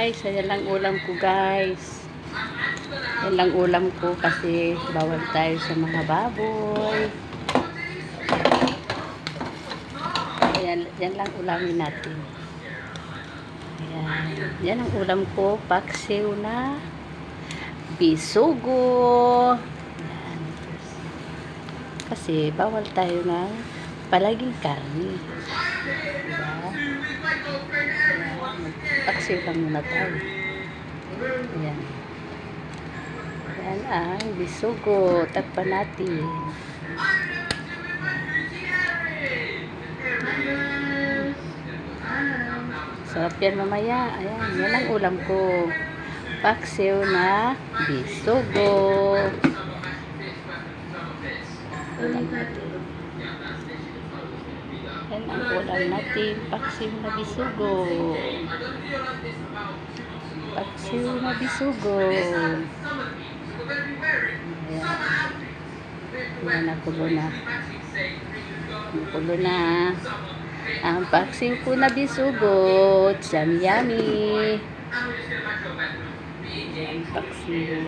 guys, ayan lang ulam ko guys. Ayan lang ulam ko kasi bawal tayo sa mga baboy. Ayan, yan lang ulamin natin. Ayan, yan ang ulam ko, paksiw na bisugo. Ayan. Kasi bawal tayo ng palaging karne. Diba? Paksiw lang muna tayo. Ayan. Ayan ang bisugo. Takpan natin. Sarap yan mamaya. Ayan. Yan ang ulam ko. Paksiw na bisugo. Ulam natin. Yan ang ulam natin. Paksiw na bisugo. Paksiw na bisugo. Ayan. Ayan, nakulo na. Nakulo na. Ang paksiw ko na bisugo. Yummy, yummy. Ayan, paksiw.